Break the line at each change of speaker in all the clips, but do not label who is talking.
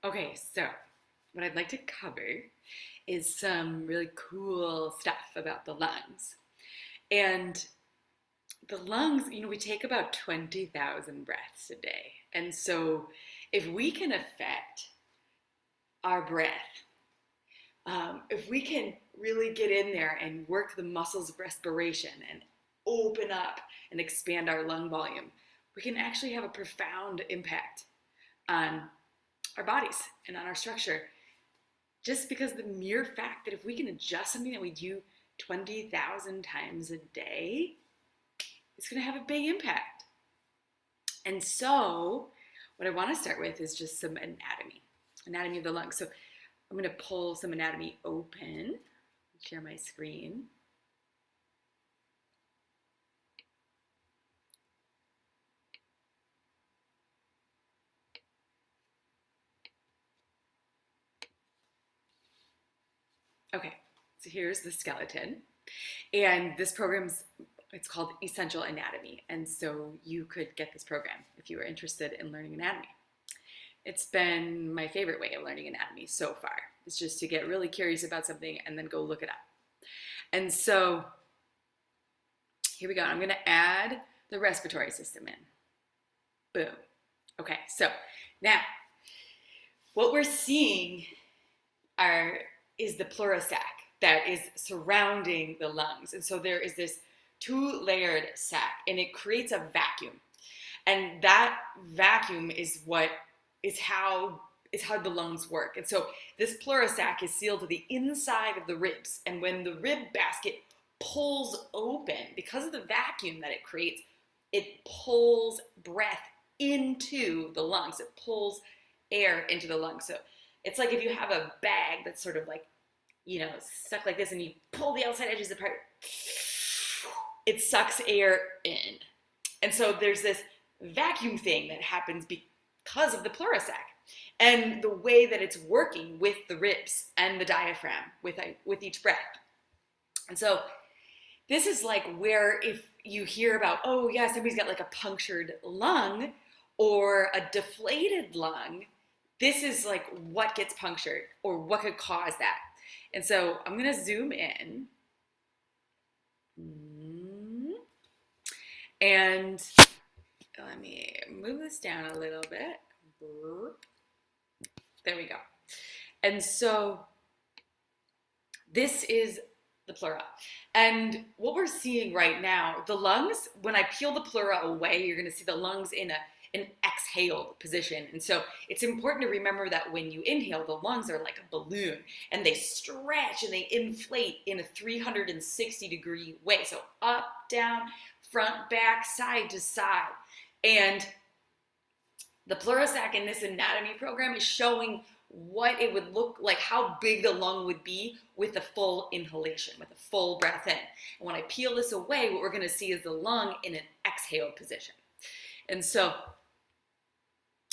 Okay, so what I'd like to cover is some really cool stuff about the lungs. And the lungs, we take about 20,000 breaths a day. And so if we can affect our breath, if we can really get in there and work the muscles of respiration and open up and expand our lung volume, we can actually have a profound impact on our bodies and on our structure. Just because the mere fact that if we can adjust something that we do 20,000 times a day, it's going to have a big impact. And so, what I want to start with is just some anatomy of the lungs. So, I'm going to pull some anatomy open, share my screen. Okay, so here's the skeleton. And this it's called Essential Anatomy. And so you could get this program if you were interested in learning anatomy. It's been my favorite way of learning anatomy so far. It's just to get really curious about something and then go look it up. And so here we go. I'm going to add the respiratory system in. Boom. Okay, so now what we're seeing is the pleura sac that is surrounding the lungs. And so there is this two-layered sac, and it creates a vacuum. And that vacuum is how the lungs work. And so this pleura sac is sealed to the inside of the ribs. And when the rib basket pulls open, because of the vacuum that it creates, it pulls breath into the lungs. It pulls air into the lungs. So it's like if you have a bag that's sort of like, stuck like this, and you pull the outside edges apart, it sucks air in. And so there's this vacuum thing that happens because of the pleura sac and the way that it's working with the ribs and the diaphragm with each breath. And so this is like where if you hear about, oh yeah, somebody's got like a punctured lung or a deflated lung, this is like what gets punctured or what could cause that. And so I'm going to zoom in. And let me move this down a little bit. There we go. And so this is the pleura. And what we're seeing right now, the lungs, when I peel the pleura away, you're going to see the lungs in an exhaled position. And so it's important to remember that when you inhale, the lungs are like a balloon and they stretch and they inflate in a 360-degree way. So up, down, front, back, side to side. And the pleura sac in this anatomy program is showing what it would look like, how big the lung would be with a full inhalation, with a full breath in. And when I peel this away, what we're going to see is the lung in an exhaled position. And so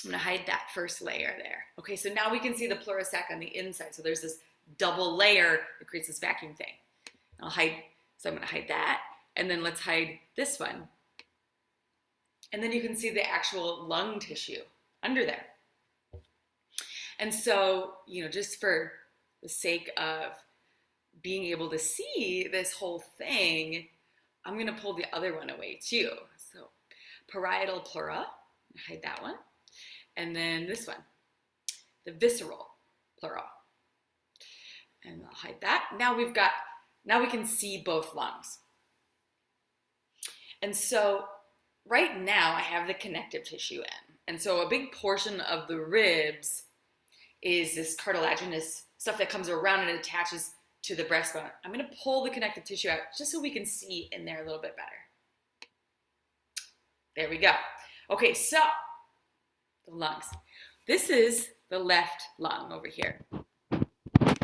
I'm going to hide that first layer there. Okay, so now we can see the pleura sac on the inside. So there's this double layer that creates this vacuum thing. So I'm going to hide that. And then let's hide this one. And then you can see the actual lung tissue under there. And so, just for the sake of being able to see this whole thing, I'm going to pull the other one away too. So parietal pleura, hide that one. And then this one, the visceral pleura. And I'll hide that. Now we can see both lungs. And so right now I have the connective tissue in. And so a big portion of the ribs is this cartilaginous stuff that comes around and attaches to the breastbone. I'm going to pull the connective tissue out just so we can see in there a little bit better. There we go. Okay, so the lungs. This is the left lung over here.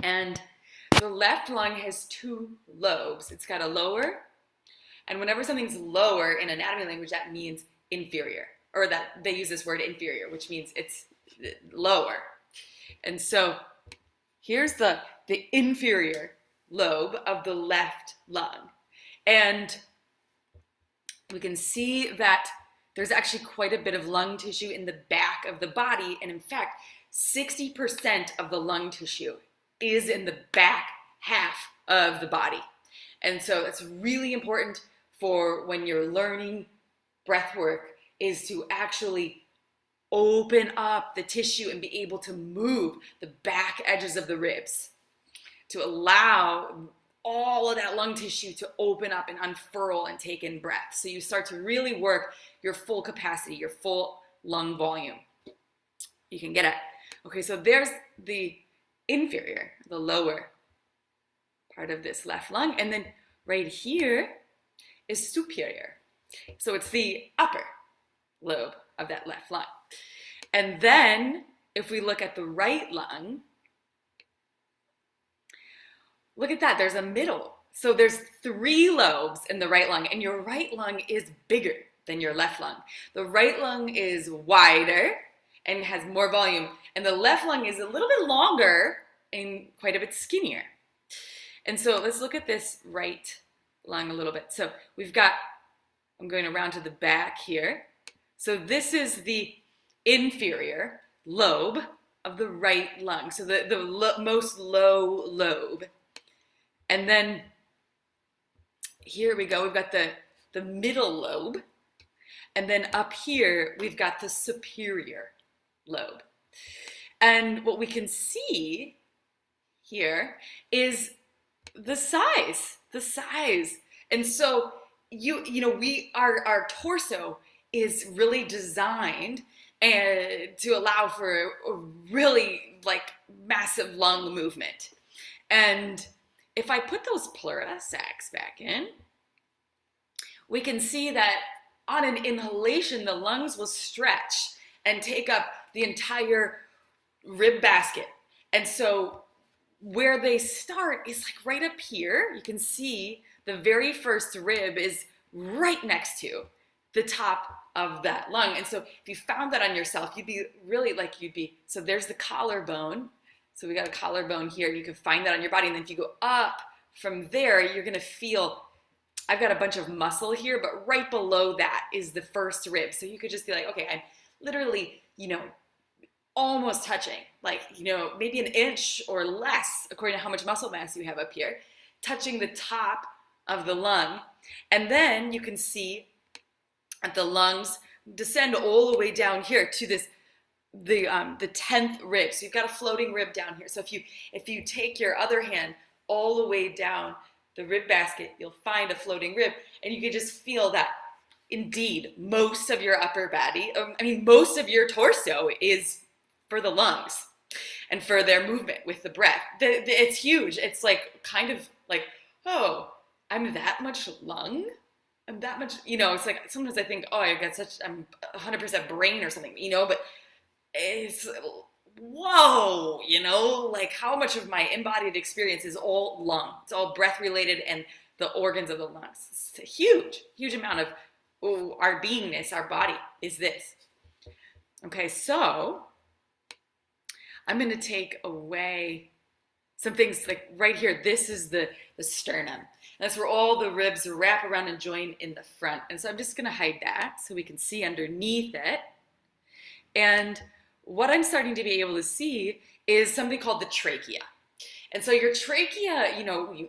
And the left lung has two lobes. It's got a lower, and whenever something's lower in anatomy language, that means inferior, or that they use this word inferior, which means it's lower. And so here's the inferior lobe of the left lung. And we can see that there's actually quite a bit of lung tissue in the back of the body. And in fact, 60% of the lung tissue is in the back half of the body. And so that's really important for when you're learning breath work, is to actually open up the tissue and be able to move the back edges of the ribs to allow all of that lung tissue to open up and unfurl and take in breath. So you start to really work your full capacity, your full lung volume. You can get it. Okay, so there's the inferior, the lower part of this left lung. And then right here is superior. So it's the upper lobe of that left lung. And then if we look at the right lung, look at that, there's a middle. So there's 3 lobes in the right lung, and your right lung is bigger than your left lung. The right lung is wider and has more volume, and the left lung is a little bit longer and quite a bit skinnier. And so let's look at this right lung a little bit. So we've got, I'm going around to the back here. So this is the inferior lobe of the right lung. So the most low lobe. And then here we go, we've got the middle lobe. And then up here, we've got the superior lobe. And what we can see here is the size. And so our torso is really designed to allow for a really massive lung movement. And if I put those pleura sacs back in, we can see that on an inhalation, the lungs will stretch and take up the entire rib basket. And so where they start is right up here. You can see the very first rib is right next to the top of that lung. And so if you found that on yourself, you'd be really so there's the collarbone. So we got a collarbone here. You can find that on your body. And then if you go up from there, you're going to feel, I've got a bunch of muscle here, but right below that is the first rib. So you could just be like, okay, I'm literally, almost touching, maybe an inch or less, according to how much muscle mass you have up here, touching the top of the lung. And then you can see that the lungs descend all the way down here to this, the 10th rib. So you've got a floating rib down here. So if you take your other hand all the way down the rib basket, you'll find a floating rib, and you can just feel that indeed most of your upper body, most of your torso is for the lungs and for their movement with the breath. It's huge. It's oh, I'm that much lung? I'm that much, it's sometimes I think, oh, I'm 100% brain or something, but it's, whoa, how much of my embodied experience is all lung. It's all breath related and the organs of the lungs. It's a huge amount of our beingness, our body is this. Okay, so I'm going to take away some things right here. This is the sternum. That's where all the ribs wrap around and join in the front. And so I'm just going to hide that so we can see underneath it. And what I'm starting to be able to see is something called the trachea. And so your trachea,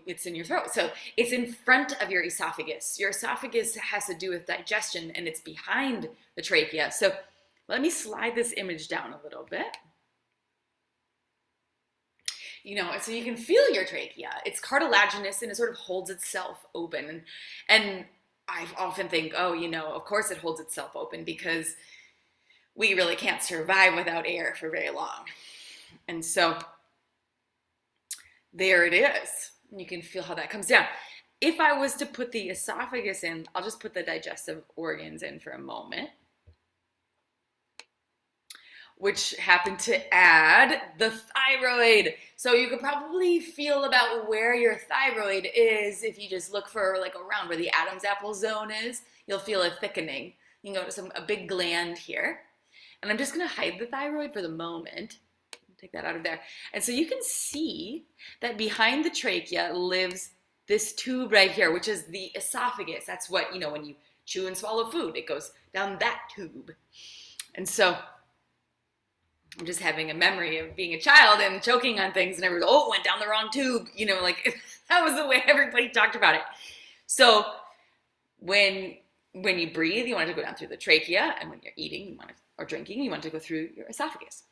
it's in your throat. So it's in front of your esophagus. Your esophagus has to do with digestion, and it's behind the trachea. So let me slide this image down a little bit. So you can feel your trachea. It's cartilaginous and it sort of holds itself open. And I often think, of course it holds itself open because we really can't survive without air for very long. And so there it is. You can feel how that comes down. If I was to put the esophagus in, I'll just put the digestive organs in for a moment, which happen to add the thyroid. So you could probably feel about where your thyroid is if you just look for around where the Adam's apple zone is. You'll feel a thickening. You can go to a big gland here. And I'm just going to hide the thyroid for the moment. Take that out of there. And so you can see that behind the trachea lives this tube right here, which is the esophagus. That's what, when you chew and swallow food, it goes down that tube. And so I'm just having a memory of being a child and choking on things and everyone, oh, it went down the wrong tube. You know, like that was the way everybody talked about it. So when you breathe, you want it to go down through the trachea, and when you're eating or drinking, you want it to go through your esophagus.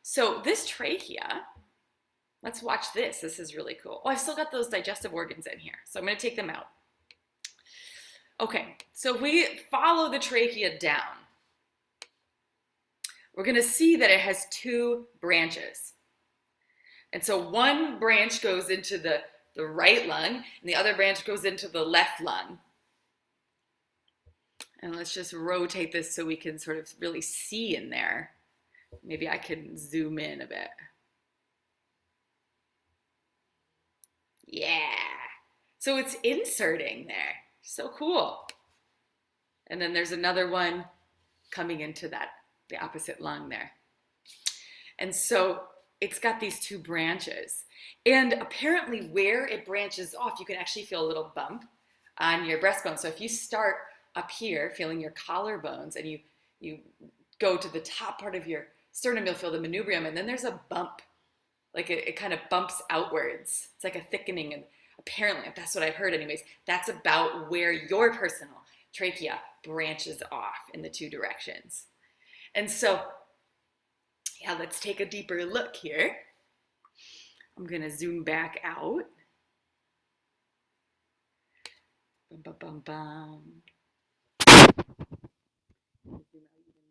So this trachea, let's watch this. This is really cool. Oh, I've still got those digestive organs in here, so I'm going to take them out. Okay, so if we follow the trachea down, we're going to see that it has two branches. And so one branch goes into the right lung, and the other branch goes into the left lung. And let's just rotate this so we can sort of really see in there. Maybe I can zoom in a bit. Yeah. So it's inserting there. So cool. And then there's another one coming into the opposite lung there. And so it's got these two branches. And apparently where it branches off, you can actually feel a little bump on your breastbone. So if you start up here feeling your collarbones and you go to the top part of your sternum, you'll feel the manubrium, and then there's a bump. Like it kind of bumps outwards. It's like a thickening, and apparently, that's what I've heard anyways, that's about where your personal trachea branches off in the two directions. And so, yeah, let's take a deeper look here. I'm going to zoom back out. Bum, bum, bum, bum. Zoom out even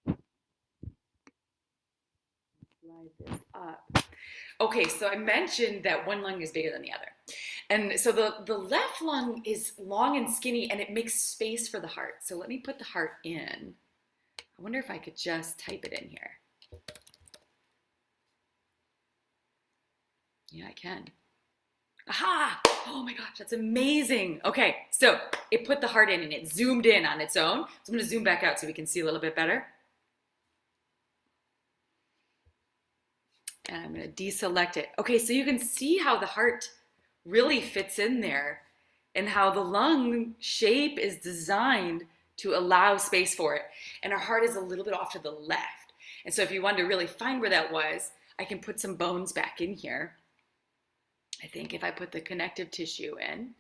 more. Slide this up. Okay, so I mentioned that one lung is bigger than the other. And so the left lung is long and skinny, and it makes space for the heart. So let me put the heart in. I wonder if I could just type it in here. Yeah, I can. Aha! Oh my gosh, that's amazing. Okay, so it put the heart in and it zoomed in on its own. So I'm going to zoom back out so we can see a little bit better. And I'm going to deselect it. Okay, so you can see how the heart really fits in there and how the lung shape is designed to allow space for it. And our heart is a little bit off to the left. And so if you wanted to really find where that was, I can put some bones back in here. I think if I put the connective tissue in,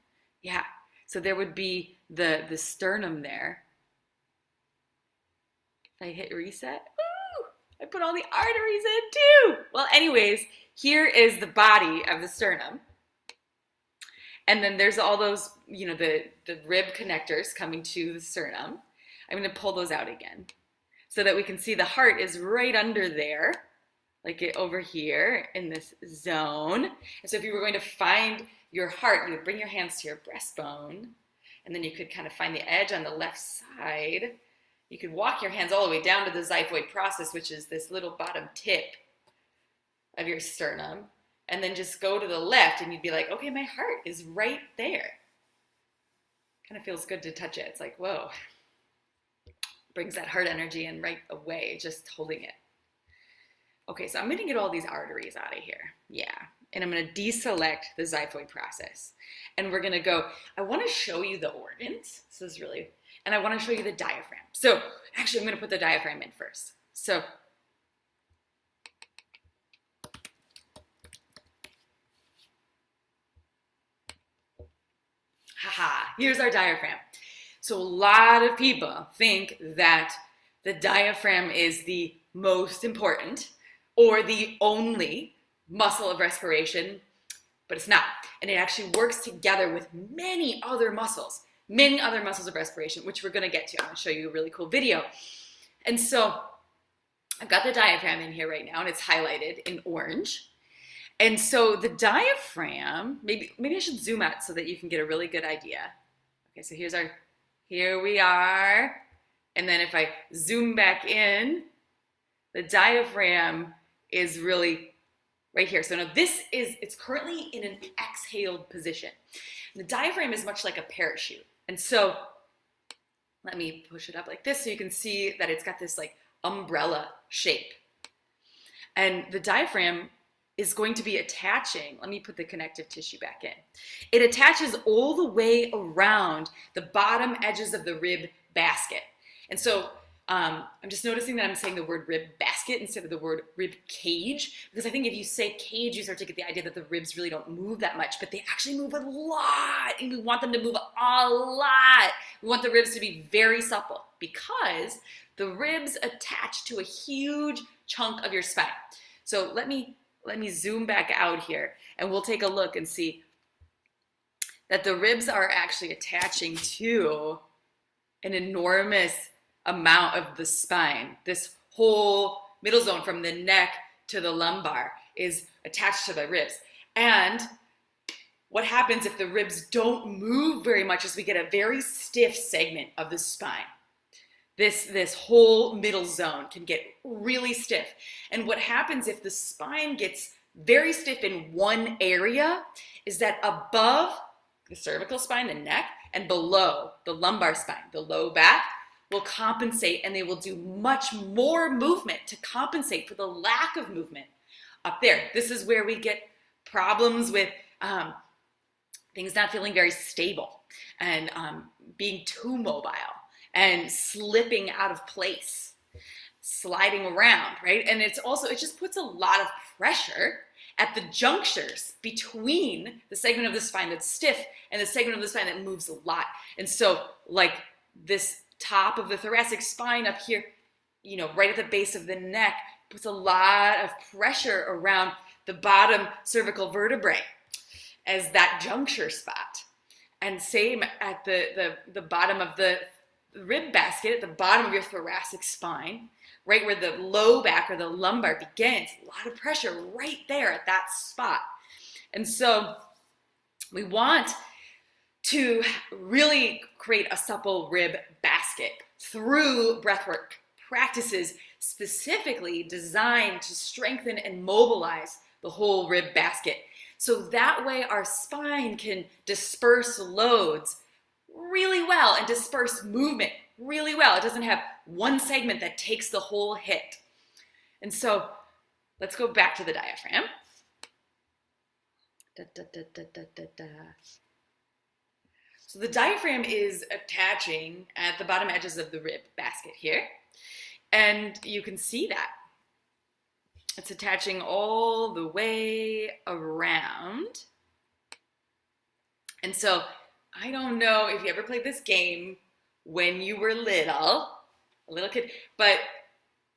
yeah. So there would be the sternum there. If I hit reset, I put all the arteries in too. Well, anyways, here is the body of the sternum. And then there's all those, you know, the rib connectors coming to the sternum. I'm going to pull those out again so that we can see the heart is right under there, like it over here in this zone. And so if you were going to find your heart, you would bring your hands to your breastbone, and then you could kind of find the edge on the left side. You could walk your hands all the way down to the xiphoid process, which is this little bottom tip of your sternum, and then just go to the left, and you'd be like, okay, my heart is right there. Kind of feels good to touch it. It's like, whoa. Brings that heart energy in right away, just holding it. Okay, so I'm going to get all these arteries out of here. Yeah. And I'm going to deselect the xiphoid process. And we're going to go, I want to show you the organs. So this is really, and I want to show you the diaphragm. So actually, I'm going to put the diaphragm in first. So haha, here's our diaphragm. So a lot of people think that the diaphragm is the most important or the only muscle of respiration, but it's not. And it actually works together with many other muscles of respiration, which we're going to get to. I'm going to show you a really cool video. And so I've got the diaphragm in here right now, and it's highlighted in orange. And so the diaphragm, maybe I should zoom out so that you can get a really good idea. Okay, so here we are. And then if I zoom back in, the diaphragm is really right here. So now it's currently in an exhaled position. The diaphragm is much like a parachute. And so let me push it up like this so you can see that it's got this like umbrella shape. And the diaphragm is going to be attaching, let me put the connective tissue back in. It attaches all the way around the bottom edges of the rib basket. And so I'm just noticing that I'm saying the word rib basket instead of the word rib cage, because I think if you say cage, you start to get the idea that the ribs really don't move that much, but they actually move a lot, and we want them to move a lot. We want the ribs to be very supple because the ribs attach to a huge chunk of your spine. So let me zoom back out here, and we'll take a look and see that the ribs are actually attaching to an enormous amount of the spine. This whole middle zone from the neck to the lumbar is attached to the ribs. And what happens if the ribs don't move very much is we get a very stiff segment of the spine. This whole middle zone can get really stiff. And what happens if the spine gets very stiff in one area is that above the cervical spine, the neck, and below the lumbar spine, the low back, will compensate, and they will do much more movement to compensate for the lack of movement up there. This is where we get problems with things not feeling very stable and being too mobile and slipping out of place, sliding around, right? And it just puts a lot of pressure at the junctures between the segment of the spine that's stiff and the segment of the spine that moves a lot. And so like this top of the thoracic spine up here, right at the base of the neck, puts a lot of pressure around the bottom cervical vertebrae as that juncture spot. And same at the bottom of the rib basket, at the bottom of your thoracic spine, right where the low back or the lumbar begins, a lot of pressure right there at that spot. And so we want to really create a supple rib basket through breathwork practices specifically designed to strengthen and mobilize the whole rib basket. So that way our spine can disperse loads really well and disperse movement really well. It doesn't have one segment that takes the whole hit. And so let's go back to the diaphragm. So the diaphragm is attaching at the bottom edges of the rib basket here. And you can see that. It's attaching all the way around. And so I don't know if you ever played this game when you were a little kid, but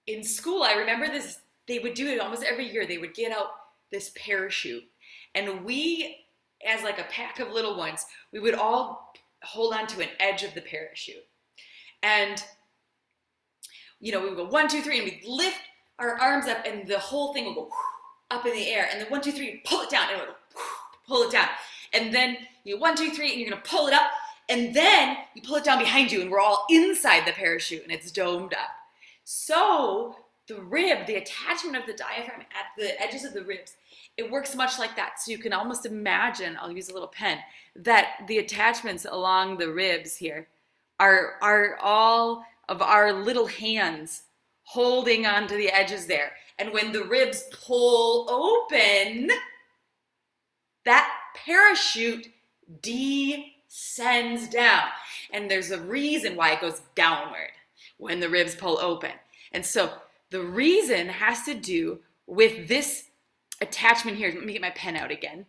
in school, I remember this, they would do it almost every year. They would get out this parachute, and we, as like a pack of little ones, we would all hold on to an edge of the parachute. And, we would go 1, 2, 3, and we'd lift our arms up, and the whole thing would go up in the air. And then 1, 2, 3, pull it down, and it would pull it down. And then 1, 2, 3, and you're gonna pull it up, and then you pull it down behind you, and we're all inside the parachute, and it's domed up. So the rib, the attachment of the diaphragm at the edges of the ribs, it works much like that. So you can almost imagine, I'll use a little pen, that the attachments along the ribs here are all of our little hands holding onto the edges there. And when the ribs pull open, that parachute descends down. And there's a reason why it goes downward when the ribs pull open. And so the reason has to do with this attachment here. Let me get my pen out again.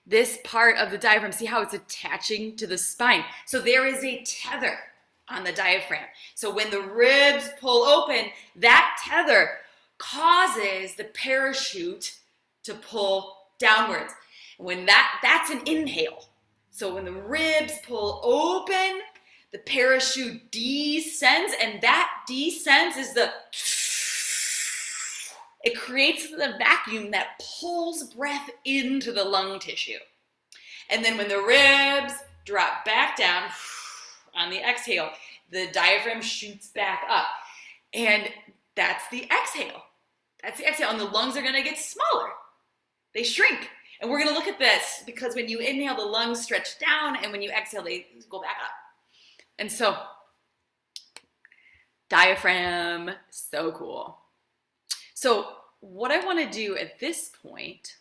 This part of the diaphragm, see how it's attaching to the spine. So there is a tether on the diaphragm. So when the ribs pull open, that tether causes the parachute to pull downwards. When that's an inhale. So when the ribs pull open, the parachute descends, and that descends is it creates the vacuum that pulls breath into the lung tissue. And then when the ribs drop back down on the exhale, the diaphragm shoots back up. And that's the exhale. That's the exhale. And the lungs are going to get smaller. They shrink. And we're going to look at this because when you inhale, the lungs stretch down, and when you exhale, they go back up. And so, diaphragm, so cool. So what I want to do at this point,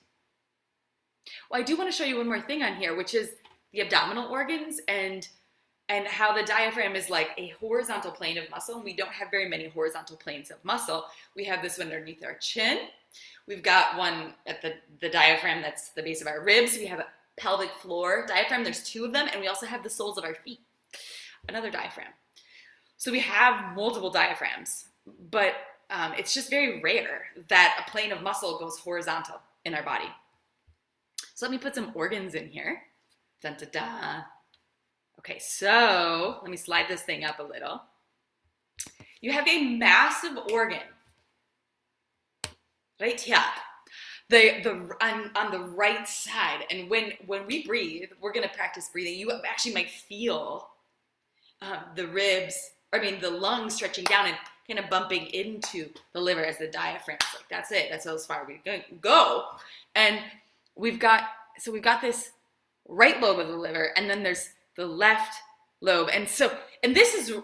well, I do want to show you one more thing on here, which is the abdominal organs and and how the diaphragm is like a horizontal plane of muscle. And we don't have very many horizontal planes of muscle. We have this one underneath our chin. We've got one at the diaphragm that's the base of our ribs. We have a pelvic floor diaphragm. There's two of them. And we also have the soles of our feet, another diaphragm. So we have multiple diaphragms, but it's just very rare that a plane of muscle goes horizontal in our body. So let me put some organs in here. Dun, dun, dun. Okay, so let me slide this thing up a little. You have a massive organ right here, on the right side. And when we breathe, we're going to practice breathing. You actually might feel the lungs stretching down and kind of bumping into the liver as the diaphragm. Like, that's it. That's as far we go. And we've got this right lobe of the liver, and then there's the left lobe. And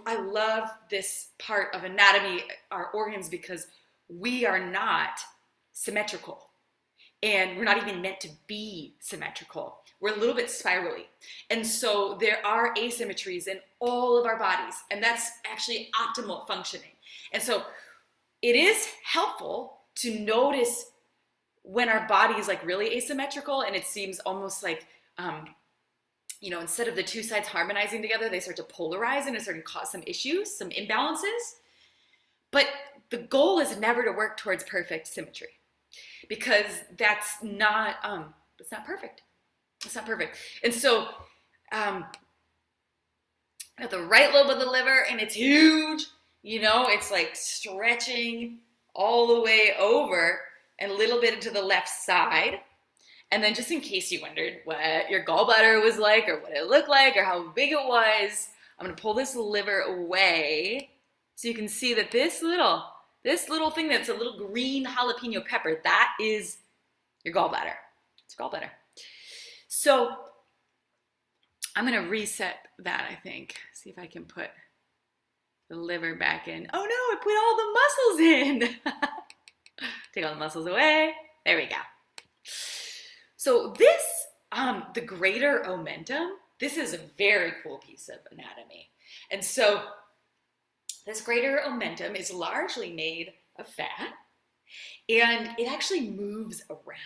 I love this part of anatomy, our organs, because we are not symmetrical. And we're not even meant to be symmetrical. We're a little bit spirally. And so there are asymmetries in all of our bodies, and that's actually optimal functioning. And so it is helpful to notice when our body is like really asymmetrical, and it seems almost like, instead of the two sides harmonizing together, they start to polarize and it starts to cause some issues, some imbalances. But the goal is never to work towards perfect symmetry, because that's not perfect. It's not perfect. And so at the right lobe of the liver, and it's huge, it's like stretching all the way over and a little bit into the left side. And then just in case you wondered what your gallbladder was like or what it looked like or how big it was, I'm going to pull this liver away so you can see that this little thing that's a little green jalapeno pepper, that is your gallbladder. It's gallbladder. So I'm going to reset that, I think. See if I can put the liver back in. Oh no, I put all the muscles in. Take all the muscles away. There we go. So this, the greater omentum, this is a very cool piece of anatomy. And so this greater omentum is largely made of fat, and it actually moves around.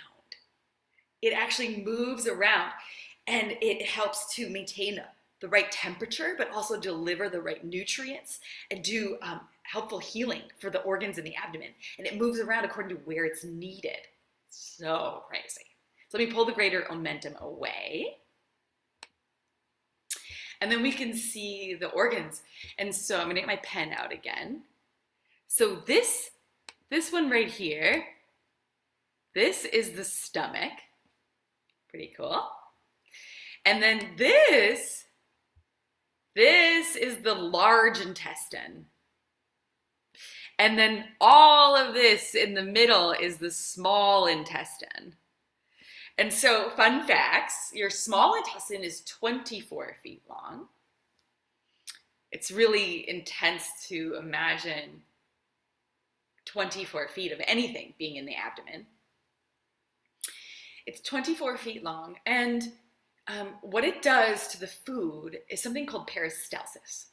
And it helps to maintain the right temperature, but also deliver the right nutrients and do helpful healing for the organs in the abdomen. And it moves around according to where it's needed. So crazy. So let me pull the greater omentum away. And then we can see the organs. And so I'm going to get my pen out again. So this one right here, this is the stomach. Pretty cool. And then this is the large intestine. And then all of this in the middle is the small intestine. And so, fun facts, your small intestine is 24 feet long. It's really intense to imagine 24 feet of anything being in the abdomen. It's 24 feet long, and what it does to the food is something called peristalsis.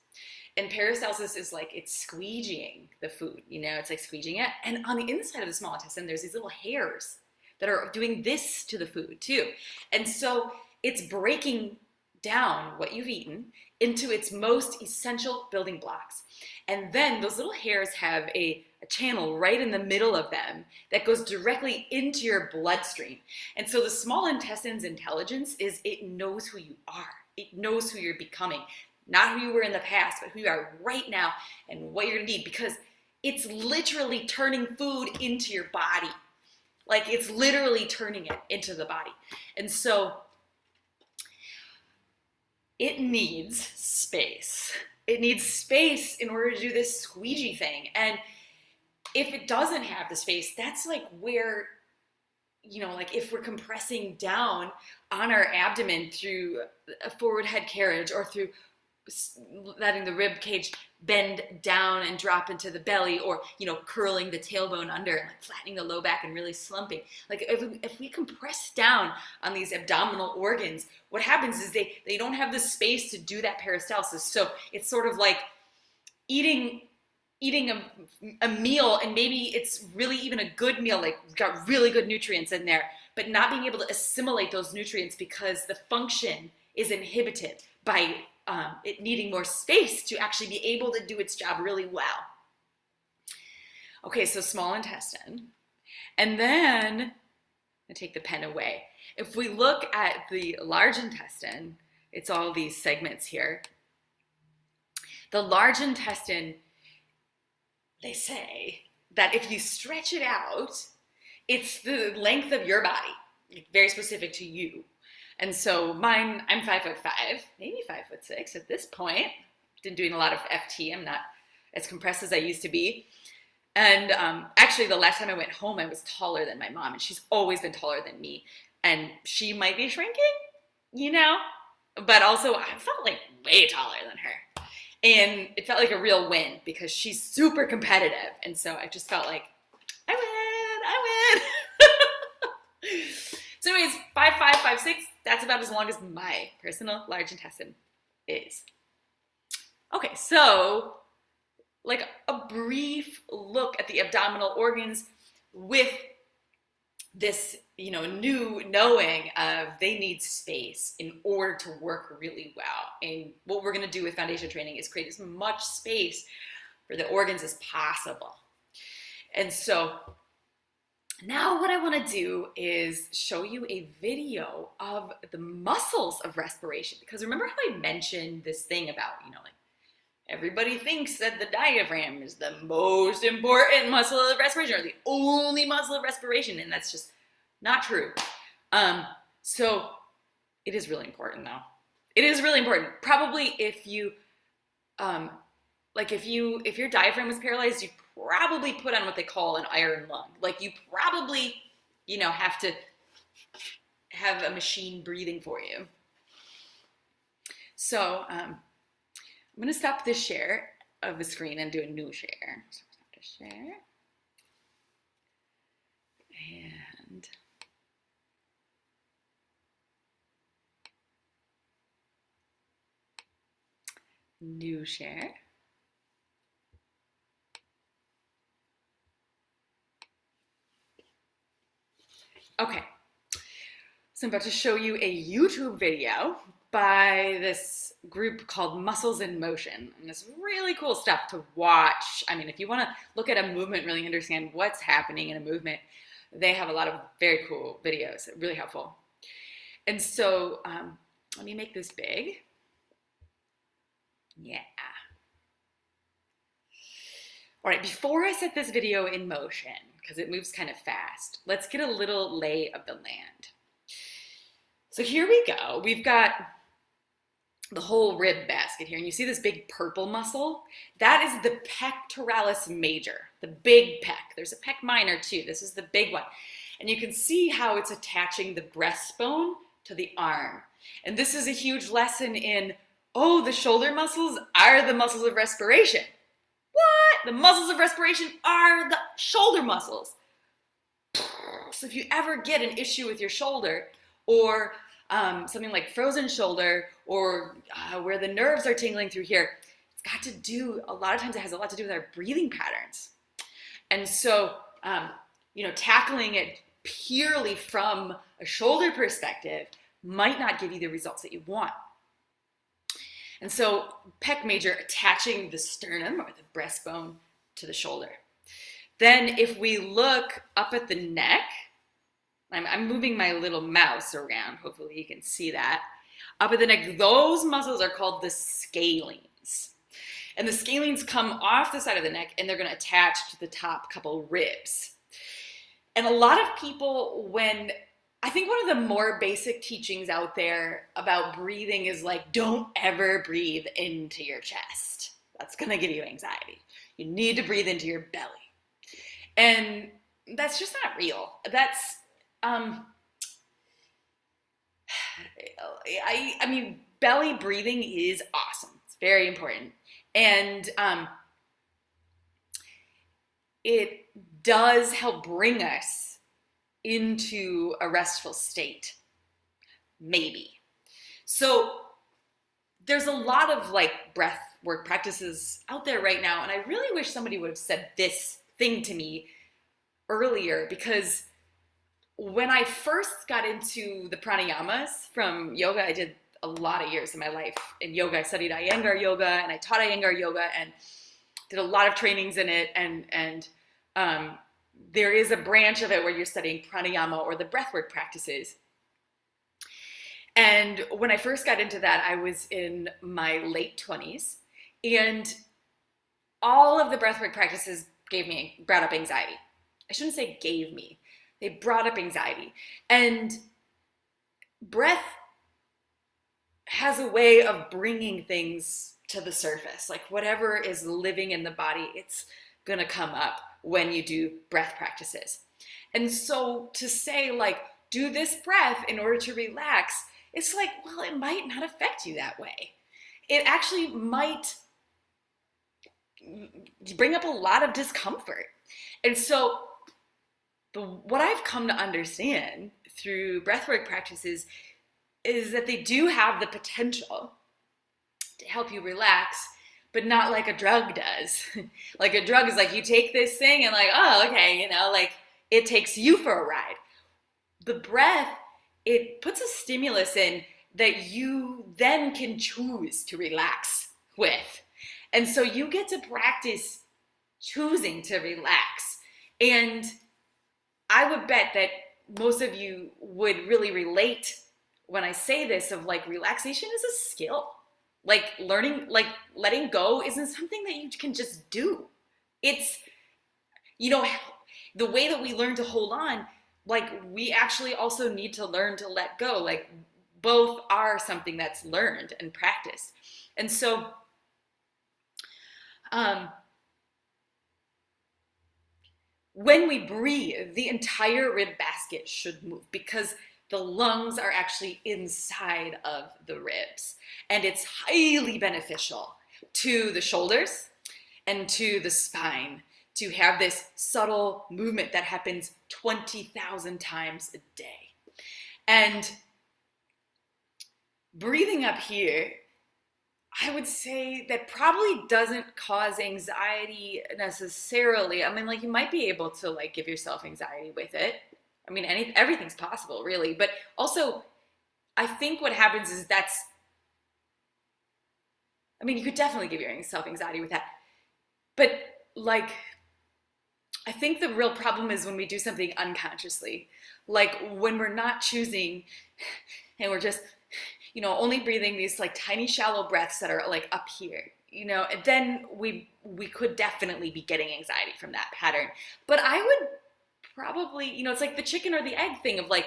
And peristalsis is like it's squeegeeing the food, it's like squeegeeing it. And on the inside of the small intestine, there's these little hairs that are doing this to the food too. And so it's breaking down what you've eaten into its most essential building blocks. And then those little hairs have a channel right in the middle of them that goes directly into your bloodstream. And so the small intestine's intelligence is it knows who you are. It knows who you're becoming. Not who you were in the past, but who you are right now and what you're gonna need, because it's literally turning food into your body. Like it's literally turning it into the body. And so it needs space. It needs space in order to do this squeegee thing. And if it doesn't have the space, that's like where, like if we're compressing down on our abdomen through a forward head carriage or through letting the rib cage bend down and drop into the belly, or, you know, curling the tailbone under and like flattening the low back and really slumping. Like if we compress down on these abdominal organs, what happens is they don't have the space to do that peristalsis. So it's sort of like eating a meal, and maybe it's really even a good meal, like got really good nutrients in there, but not being able to assimilate those nutrients because the function is inhibited by it needing more space to actually be able to do its job really well. Okay, so small intestine. And then, I take the pen away. If we look at the large intestine, it's all these segments here. The large intestine, they say that if you stretch it out, it's the length of your body, very specific to you. And so mine, I'm 5'5", maybe 5'6" at this point. Been doing a lot of FT. I'm not as compressed as I used to be. And actually, the last time I went home, I was taller than my mom, and she's always been taller than me. And she might be shrinking, you know, but also I felt like way taller than her. And it felt like a real win because she's super competitive. And so I just felt like, I win. So anyways, 5'5", 5'6", that's about as long as my personal large intestine is. Okay, so like a brief look at the abdominal organs with this, you know, new knowing of they need space in order to work really well. And what we're going to do with foundation training is create as much space for the organs as possible. And so now what I want to do is show you a video of the muscles of respiration, because remember how I mentioned this thing about, you know, like everybody thinks that the diaphragm is the most important muscle of respiration, or the only muscle of respiration, and that's just not true. So it is really important, though. It is really important. Probably if you, if your diaphragm was paralyzed, you probably put on what they call an iron lung. Like you probably, you know, have to have a machine breathing for you. So I'm going to stop this share of the screen and do a new share. So stop the share. And new share. Okay, so I'm about to show you a YouTube video by this group called Muscles in Motion. And it's really cool stuff to watch. I mean, if you want to look at a movement, really understand what's happening in a movement, they have a lot of very cool videos, really helpful. And so let me make this big. Yeah. All right, before I set this video in motion, because it moves kind of fast, let's get a little lay of the land. So here we go. We've got the whole rib basket here, and you see this big purple muscle? That is the pectoralis major, the big pec. There's a pec minor too. This is the big one. And you can see how it's attaching the breastbone to the arm. And this is a huge lesson in, oh, the shoulder muscles are the muscles of respiration. What? The muscles of respiration are the shoulder muscles. So if you ever get an issue with your shoulder, or something like frozen shoulder, or where the nerves are tingling through here, it's got to do, a lot of times it has a lot to do with our breathing patterns. And so, you know, tackling it purely from a shoulder perspective might not give you the results that you want. And so pec major attaching the sternum or the breastbone to the shoulder. Then if we look up at the neck, I'm moving my little mouse around, hopefully you can see that. Up at the neck, those muscles are called the scalenes. And the scalenes come off the side of the neck and they're going to attach to the top couple ribs. And a lot of people, I think one of the more basic teachings out there about breathing is like, don't ever breathe into your chest. That's going to give you anxiety. You need to breathe into your belly. And that's just not real. That's, I mean, belly breathing is awesome. It's very important. And it does help bring us into a restful state, maybe. So there's a lot of like breath work practices out there right now, and I really wish somebody would have said this thing to me earlier, because when I first got into the pranayamas from yoga, I did a lot of years of my life in yoga. I studied Iyengar yoga, and I taught Iyengar yoga and did a lot of trainings in it. And there is a branch of it where you're studying pranayama, or the breathwork practices. And when I first got into that, I was in my late 20s, and all of the breathwork practices brought up anxiety. I shouldn't say gave me. They brought up anxiety. And breath has a way of bringing things to the surface. Like whatever is living in the body, it's gonna come up when you do breath practices. And so to say like, do this breath in order to relax, it's like, well, it might not affect you that way. It actually might bring up a lot of discomfort. And so what I've come to understand through breathwork practices is that they do have the potential to help you relax, but not like a drug does. Like a drug is like, you take this thing and like, oh, okay, like it takes you for a ride. The breath, it puts a stimulus in that you then can choose to relax with. And so you get to practice choosing to relax. And I would bet that most of you would really relate when I say this, of like, relaxation is a skill. Like learning, like letting go isn't something that you can just do. It's, the way that we learn to hold on, like we actually also need to learn to let go. Like both are something that's learned and practiced. And so, when we breathe, the entire rib basket should move, because the lungs are actually inside of the ribs. And it's highly beneficial to the shoulders and to the spine to have this subtle movement that happens 20,000 times a day. And breathing up here, I would say that probably doesn't cause anxiety necessarily. I mean, like you might be able to like give yourself anxiety with it. I mean, everything's possible, really. But also, I think what happens is you could definitely give yourself anxiety with that. But like, I think the real problem is when we do something unconsciously. Like when we're not choosing and we're just, only breathing these like tiny shallow breaths that are like up here, and then we could definitely be getting anxiety from that pattern. But I would probably, it's like the chicken or the egg thing of like,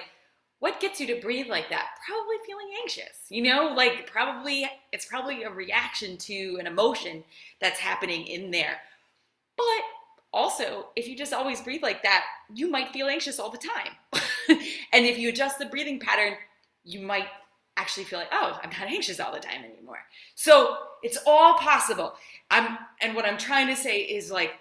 what gets you to breathe like that? Probably feeling anxious, it's probably a reaction to an emotion that's happening in there. But also, if you just always breathe like that, you might feel anxious all the time. And if you adjust the breathing pattern, you might actually feel like, oh, I'm not anxious all the time anymore. So it's all possible. And what I'm trying to say is like,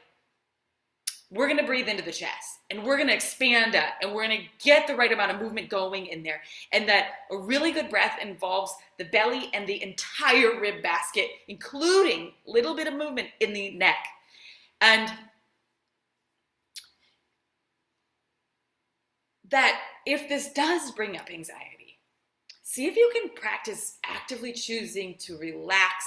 we're going to breathe into the chest and we're going to expand that and we're going to get the right amount of movement going in there. And that a really good breath involves the belly and the entire rib basket, including a little bit of movement in the neck. And that if this does bring up anxiety, see if you can practice actively choosing to relax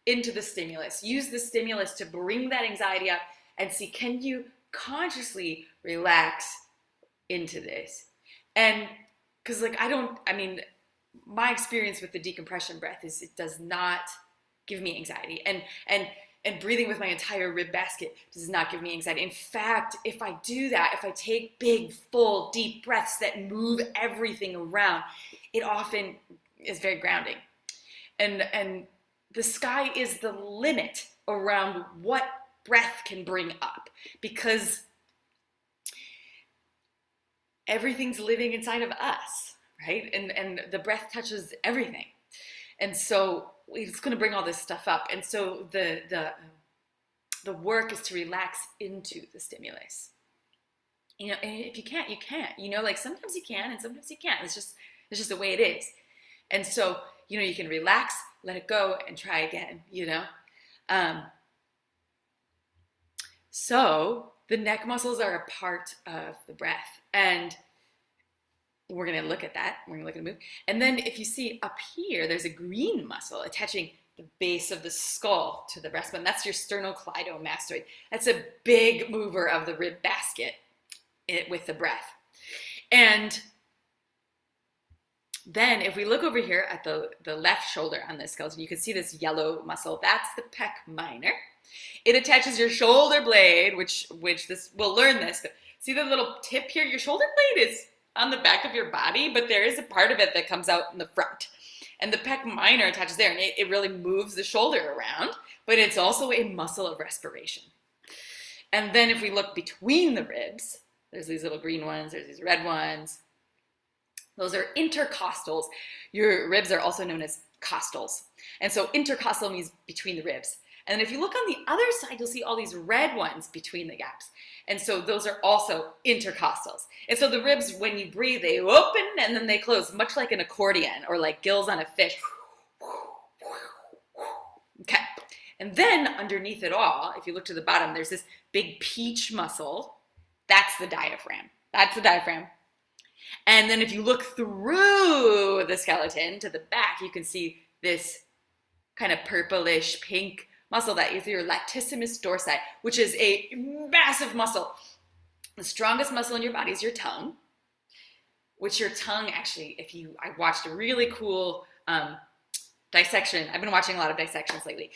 into the stimulus. Use the stimulus to bring that anxiety up and see, can you consciously relax into this? And because my experience with the decompression breath is it does not give me anxiety. And breathing with my entire rib basket does not give me anxiety. In fact, if I do that, if I take big, full, deep breaths that move everything around, it often is very grounding. And the sky is the limit around what breath can bring up, because everything's living inside of us, right? And the breath touches everything. And so it's going to bring all this stuff up. And so the work is to relax into the stimulus. You know, and if you can't, you can't. You know, like sometimes you can and sometimes you can't. It's just the way it is. And so, you know, you can relax, let it go, and try again, you know. So the neck muscles are a part of the breath. And we're going to look at that. We're going to look at the move. And then if you see up here, there's a green muscle attaching the base of the skull to the breastbone. That's your sternocleidomastoid. That's a big mover of the rib basket with the breath. And then if we look over here at the left shoulder on this skeleton, you can see this yellow muscle. That's the pec minor. It attaches your shoulder blade, which this we'll learn this. But see the little tip here? Your shoulder blade is on the back of your body, but there is a part of it that comes out in the front. And the pec minor attaches there, and it really moves the shoulder around, but it's also a muscle of respiration. And then if we look between the ribs, there's these little green ones, there's these red ones. Those are intercostals. Your ribs are also known as costals. And so intercostal means between the ribs. And then if you look on the other side, you'll see all these red ones between the gaps. And so those are also intercostals. And so the ribs, when you breathe, they open and then they close, much like an accordion or like gills on a fish. Okay. And then underneath it all, if you look to the bottom, there's this big peach muscle. That's the diaphragm. That's the diaphragm. And then if you look through the skeleton to the back, you can see this kind of purplish pink muscle that is your latissimus dorsi, which is a massive muscle. The strongest muscle in your body is your tongue, which your tongue actually, I watched a really cool dissection. I've been watching a lot of dissections lately,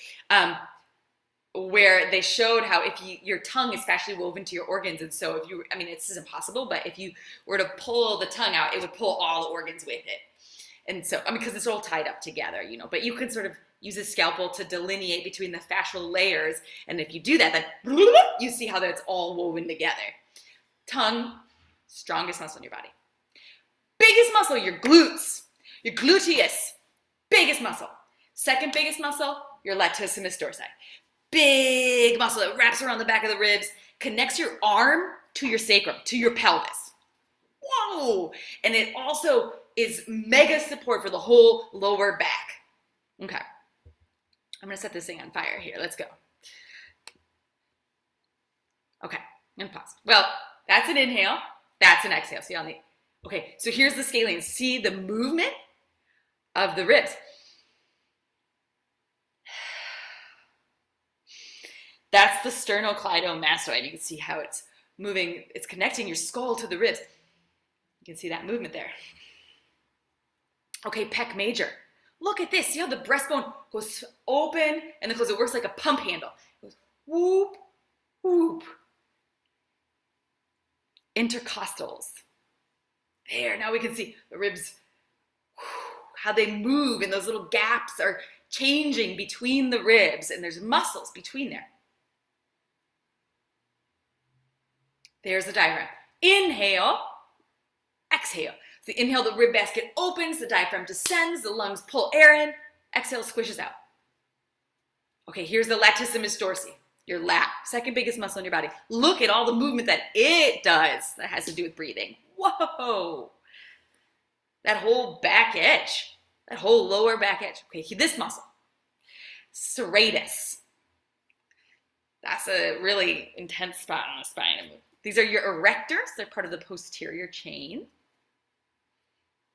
where they showed how your tongue is fascially woven to your organs. And so this is impossible, but if you were to pull the tongue out, it would pull all the organs with it. And so, because it's all tied up together, you know, but you can sort of use a scalpel to delineate between the fascial layers. And if you do that, then you see how that's all woven together. Tongue, strongest muscle in your body. Biggest muscle, your glutes, your gluteus, biggest muscle. Second biggest muscle, your latissimus dorsi. Big muscle that wraps around the back of the ribs, connects your arm to your sacrum, to your pelvis. Whoa! And it also is mega support for the whole lower back. Okay. I'm going to set this thing on fire here. Let's go. Okay. And pause. Well, that's an inhale. That's an exhale. See on the... Okay. So here's the scalene. See the movement of the ribs. That's the sternocleidomastoid. You can see how it's moving. It's connecting your skull to the ribs. You can see that movement there. Okay, pec major. Look at this. See how the breastbone goes open and then close. It works like a pump handle. It goes whoop, whoop. Intercostals. There, now we can see the ribs, how they move, and those little gaps are changing between the ribs, and there's muscles between there. There's the diaphragm. Inhale, exhale. So inhale, the rib basket opens, the diaphragm descends, the lungs pull air in, exhale, squishes out. Okay, here's the latissimus dorsi, your lat, second biggest muscle in your body. Look at all the movement that it does that has to do with breathing. Whoa! That whole back edge, that whole lower back edge. Okay, this muscle, serratus. That's a really intense spot on the spine. These are your erectors. They're part of the posterior chain.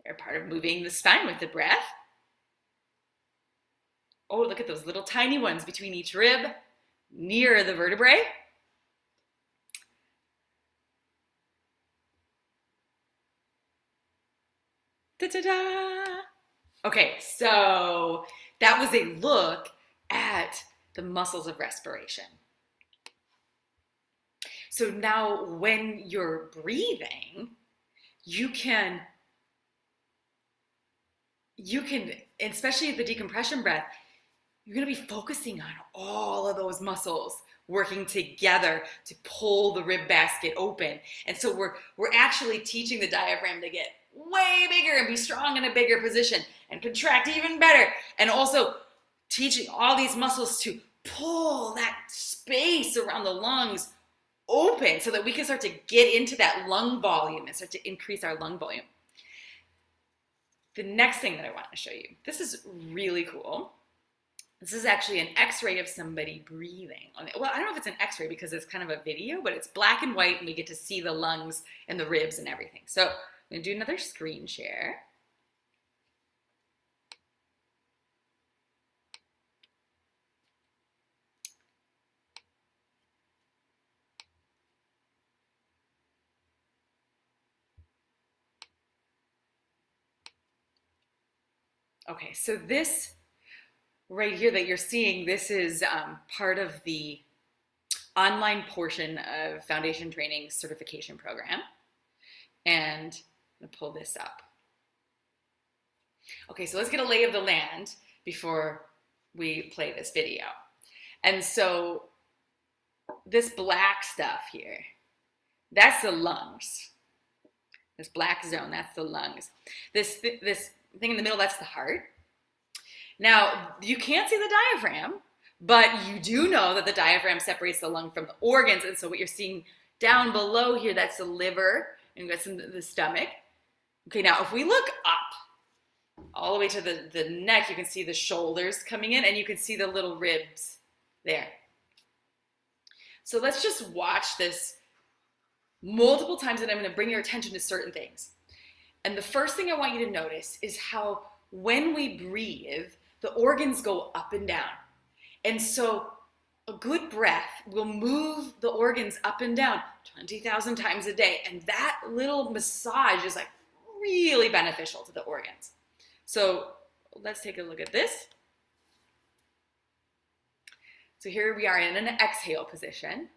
They're part of moving the spine with the breath. Oh, look at those little tiny ones between each rib, near the vertebrae. Da-da-da! Okay, so that was a look at the muscles of respiration. So now when you're breathing, you can, especially the decompression breath, you're going to be focusing on all of those muscles working together to pull the rib basket open. And so we're actually teaching the diaphragm to get way bigger and be strong in a bigger position and contract even better. And also teaching all these muscles to pull that space around the lungs open so that we can start to get into that lung volume and start to increase our lung volume. The next thing that I want to show you, this is really cool. This is actually an x-ray of somebody breathing. Well, I don't know if it's an x-ray because it's kind of a video, but it's black and white and we get to see the lungs and the ribs and everything. So I'm going to do another screen share. Okay, so this right here that you're seeing, this is part of the online portion of Foundation Training Certification Program. And I'm gonna pull this up. Okay, so let's get a lay of the land before we play this video. And so this black stuff here, that's the lungs. This black zone, that's the lungs. This thing in the middle, that's the heart. Now, you can't see the diaphragm, but you do know that the diaphragm separates the lung from the organs. And so what you're seeing down below here, that's the liver, and that's the stomach. Okay, now if we look up all the way to the neck, you can see the shoulders coming in, and you can see the little ribs there. So let's just watch this multiple times, and I'm going to bring your attention to certain things. And the first thing I want you to notice is how when we breathe, the organs go up and down. And so a good breath will move the organs up and down 20,000 times a day. And that little massage is like really beneficial to the organs. So let's take a look at this. So here we are in an exhale position.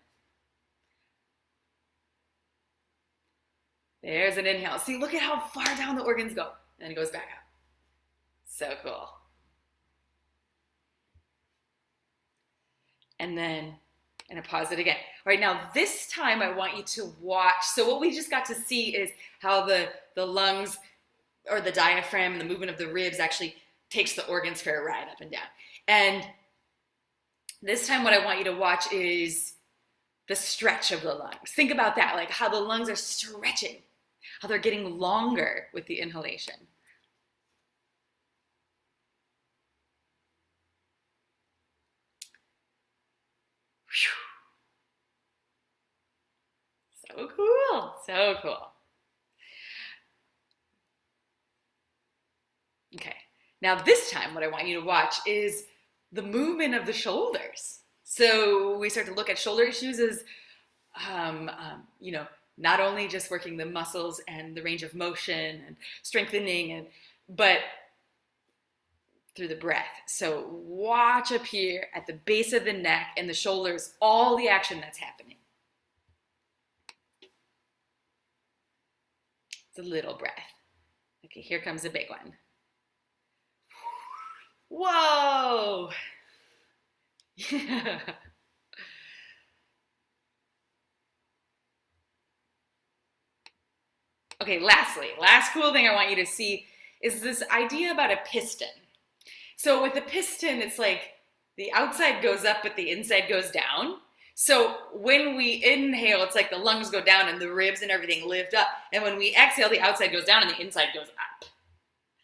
There's an inhale. See, look at how far down the organs go. And then it goes back up. So cool. And then, and I pause it again. All right, now this time I want you to watch. So what we just got to see is how the lungs or the diaphragm and the movement of the ribs actually takes the organs for a ride up and down. And this time what I want you to watch is the stretch of the lungs. Think about that, like how the lungs are stretching, how they're getting longer with the inhalation. So cool, so cool. Okay, now this time what I want you to watch is the movement of the shoulders. So we start to look at shoulder issues as, not only just working the muscles and the range of motion and strengthening, but through the breath. So watch up here at the base of the neck and the shoulders, all the action that's happening. It's a little breath. Okay, here comes a big one. Whoa! Yeah. Okay, last cool thing I want you to see is this idea about a piston. So with a piston, it's like the outside goes up, but the inside goes down. So when we inhale, it's like the lungs go down and the ribs and everything lift up. And when we exhale, the outside goes down and the inside goes up.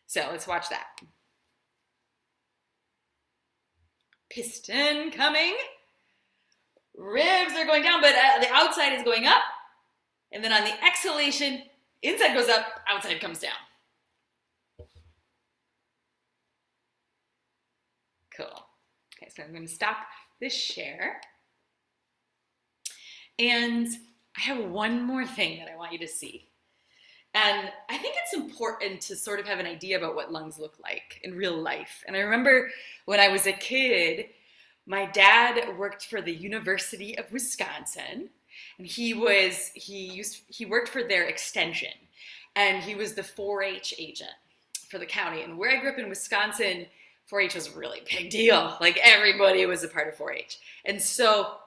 So let's watch that. Piston coming. Ribs are going down, but the outside is going up. And then on the exhalation, inside goes up, outside comes down. Cool. Okay, so I'm going to stop this share. And I have one more thing that I want you to see. And I think it's important to sort of have an idea about what lungs look like in real life. And I remember when I was a kid, my dad worked for the University of Wisconsin, and he worked for their extension, and he was the 4-H agent for the county. And where I grew up in Wisconsin, 4-H was a really big deal. Like everybody was a part of 4-H. And so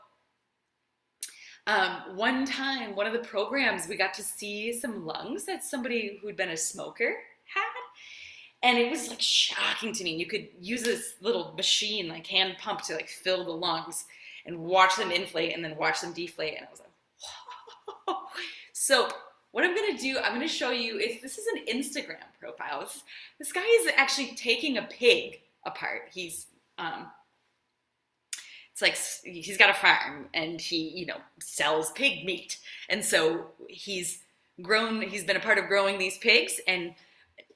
one time, one of the programs, we got to see some lungs that somebody who'd been a smoker had. And it was like shocking to me. You could use this little machine, like hand pump, to like fill the lungs and watch them inflate and then watch them deflate. And I was like, whoa. So what I'm gonna do, I'm gonna show you, this is an Instagram profile. This guy is actually taking a pig apart. It's like he's got a farm and he, sells pig meat. And so he's been a part of growing these pigs, and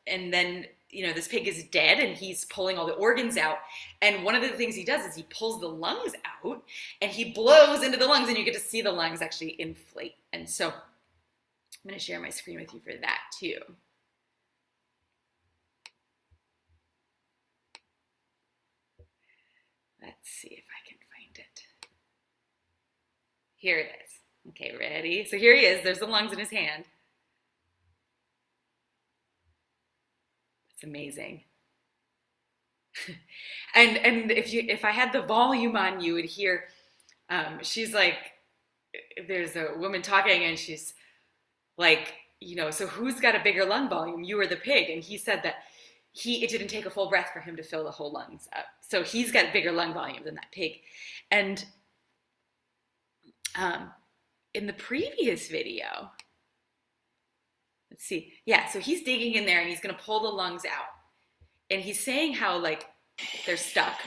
then, this pig is dead and he's pulling all the organs out. And one of the things he does is he pulls the lungs out and he blows into the lungs, and you get to see the lungs actually inflate. And so I'm going to share my screen with you for that too. Let's see if I can find it. Here it is. Okay, ready? So here he is. There's the lungs in his hand. It's amazing. and if I had the volume on, you would hear, she's like, there's a woman talking and she's like, so who's got a bigger lung volume, you or the pig? And he said that it didn't take a full breath for him to fill the whole lungs up. So he's got bigger lung volume than that pig. And in the previous video, let's see. Yeah, so he's digging in there and he's going to pull the lungs out. And he's saying how, like, they're stuck.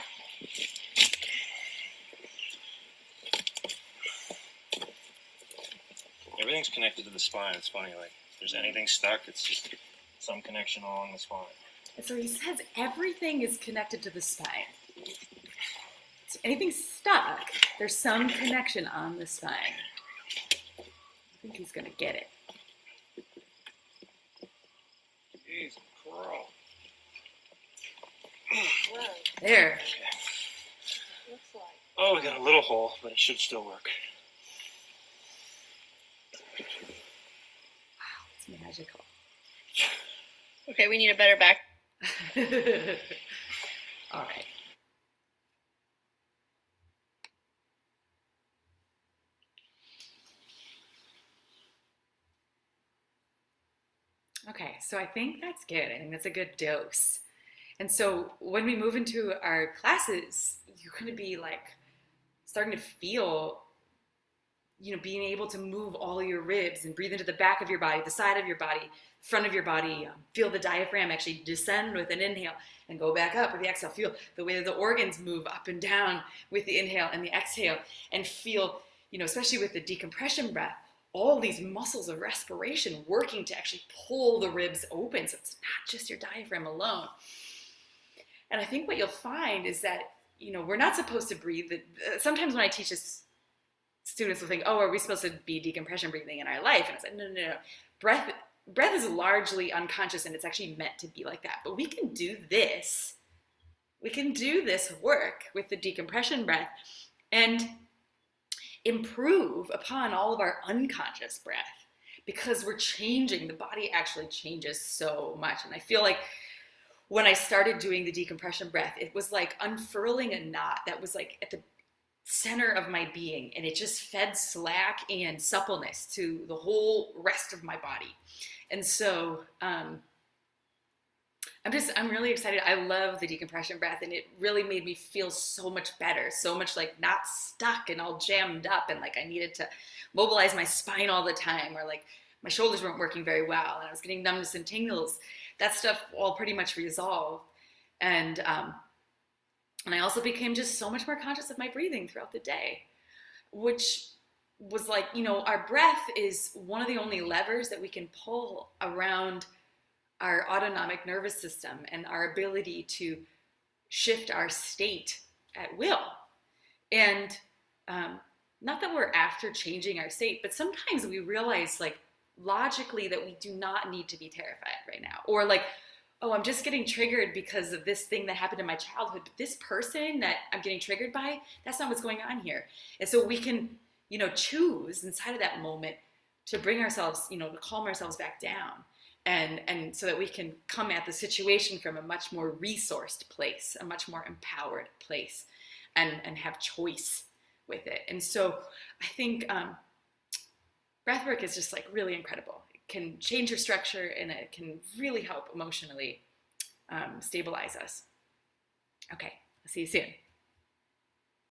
Everything's connected to the spine. It's funny, like, if there's anything stuck, it's just some connection along the spine.
And so he says everything is connected to the spine. So anything stuck, there's some connection on the spine. I think he's going to get it.
Jeez, crow.
There.
Okay. Looks like. Oh, we got a little hole, but it should still work.
Wow, it's magical.
Okay, we need a better back.
All right. Okay, so I think that's good. I think that's a good dose. And so when we move into our classes, you're going to be like starting to feel, being able to move all your ribs and breathe into the back of your body, the side of your body, front of your body. Feel the diaphragm actually descend with an inhale and go back up with the exhale. Feel the way that the organs move up and down with the inhale and the exhale, and feel, especially with the decompression breath, all these muscles of respiration working to actually pull the ribs open. So it's not just your diaphragm alone. And I think what you'll find is that, we're not supposed to breathe. Sometimes when I teach this, students will think, oh, are we supposed to be decompression breathing in our life? And I said, no. Breath is largely unconscious, and it's actually meant to be like that. But we can do this. We can do this work with the decompression breath and improve upon all of our unconscious breath, because we're changing. The body actually changes so much. And I feel like when I started doing the decompression breath, it was like unfurling a knot that was like at the center of my being, and it just fed slack and suppleness to the whole rest of my body. And so I'm really excited. I love the decompression breath, and it really made me feel so much better, so much like not stuck and all jammed up and like I needed to mobilize my spine all the time, or like my shoulders weren't working very well and I was getting numbness and tingles. That stuff all pretty much resolved. And I also became just so much more conscious of my breathing throughout the day, which was like, our breath is one of the only levers that we can pull around our autonomic nervous system and our ability to shift our state at will. And not that we're after changing our state, but sometimes we realize, like, logically that we do not need to be terrified right now. Or like, oh, I'm just getting triggered because of this thing that happened in my childhood. But this person that I'm getting triggered by, that's not what's going on here. And so we can, choose inside of that moment to bring ourselves, to calm ourselves back down. And so that we can come at the situation from a much more resourced place, a much more empowered place, and have choice with it. And so I think breathwork is just like really incredible. It can change your structure, and it can really help emotionally stabilize us. Okay, I'll see you soon.